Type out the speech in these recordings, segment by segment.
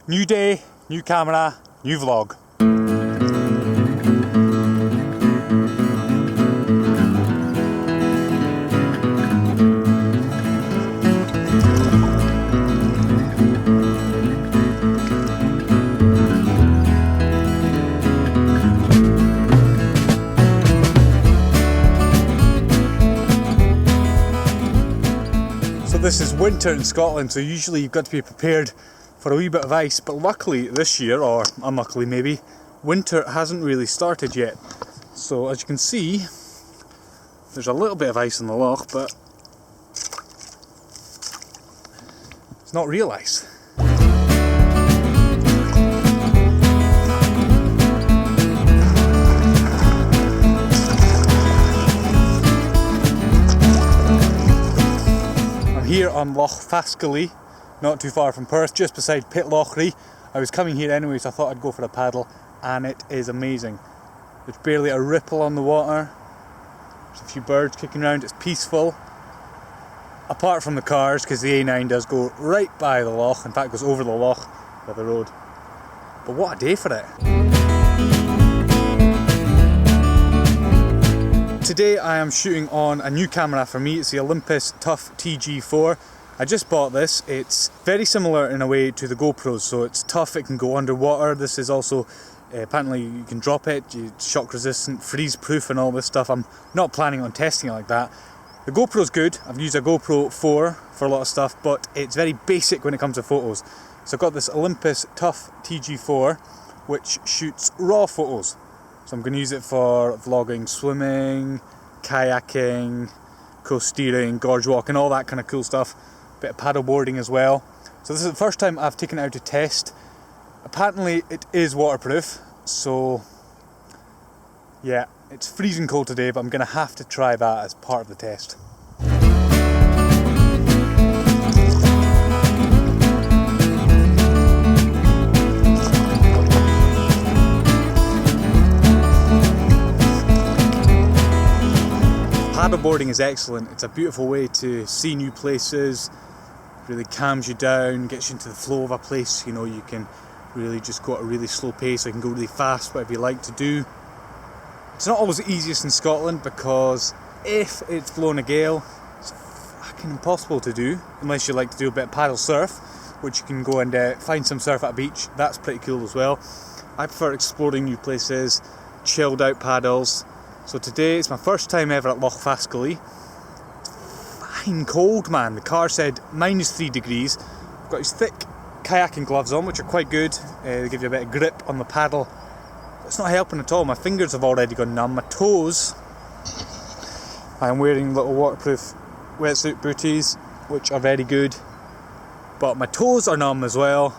New day, new camera, new vlog. So this is winter in Scotland, so usually you've got to be prepared for a wee bit of ice, but luckily this year, or unluckily maybe, winter hasn't really started yet. So as you can see, there's a little bit of ice in the loch, but it's not real ice. I'm here on Loch Faskally, not too far from Perth, just beside Pitlochry. I was coming here anyway, so I thought I'd go for a paddle, and it is amazing. There's barely a ripple on the water. There's a few birds kicking around. It's peaceful. Apart from the cars, because the A9 does go right by the loch. In fact, it goes over the loch by the road. But what a day for it. Today I am shooting on a new camera for me. It's the Olympus Tough TG4. I just bought this. It's very similar in a way to the GoPros, so it's tough, it can go underwater. This is also, apparently you can drop it, it's shock resistant, freeze proof and all this stuff. I'm not planning on testing it like that. The GoPro's good. I've used a GoPro 4 for a lot of stuff, but it's very basic when it comes to photos. So I've got this Olympus Tough TG4, which shoots raw photos. So I'm going to use it for vlogging, swimming, kayaking, coast steering, gorge walking, all that kind of cool stuff. Bit of paddleboarding as well. So this is the first time I've taken it out to test. Apparently it is waterproof, so yeah, it's freezing cold today, but I'm going to have to try that as part of the test. Paddleboarding is excellent. It's a beautiful way to see new places, really calms you down, gets you into the flow of a place. You know, you can really just go at a really slow pace, or you can go really fast, whatever you like to do. It's not always the easiest in Scotland, because if it's blowing a gale, it's fucking impossible to do, unless you like to do a bit of paddle surf, which you can go and find some surf at a beach. That's pretty cool as well. I prefer exploring new places, chilled out paddles. So today it's my first time ever at Loch Faskally. Cold, man. The car said -3 degrees. I've got these thick kayaking gloves on, which are quite good. They give you a bit of grip on the paddle. It's not helping at all. My fingers have already gone numb. My toes, I'm wearing little waterproof wetsuit booties, which are very good, but my toes are numb as well.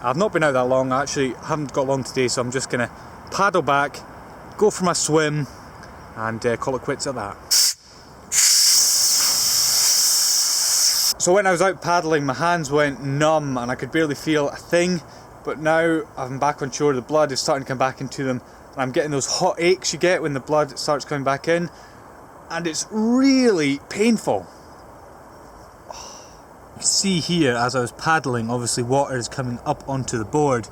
I've not been out that long. I actually haven't got long today, so I'm just gonna paddle back, go for my swim, and call it quits at that. So when I was out paddling, my hands went numb and I could barely feel a thing, but now I'm back on shore, the blood is starting to come back into them, and I'm getting those hot aches you get when the blood starts coming back in, and it's really painful. You can see here, as I was paddling, obviously water is coming up onto the board,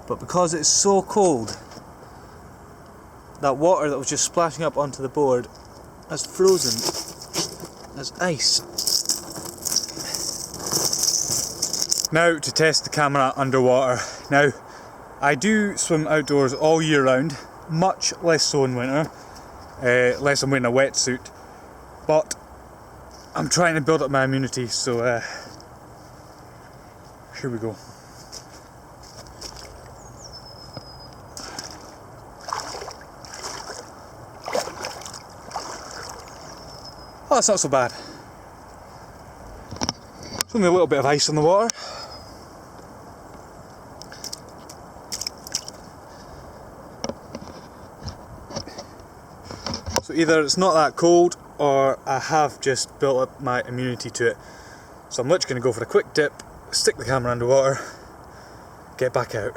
but because it's so cold, that water that was just splashing up onto the board has frozen as ice. Now to test the camera underwater. Now, I do swim outdoors all year round, much less so in winter, unless I'm wearing a wetsuit, but I'm trying to build up my immunity, so here we go. Oh, that's not so bad. There's only a little bit of ice on the water. So either it's not that cold, or I have just built up my immunity to it. So I'm literally going to go for a quick dip, stick the camera underwater, get back out.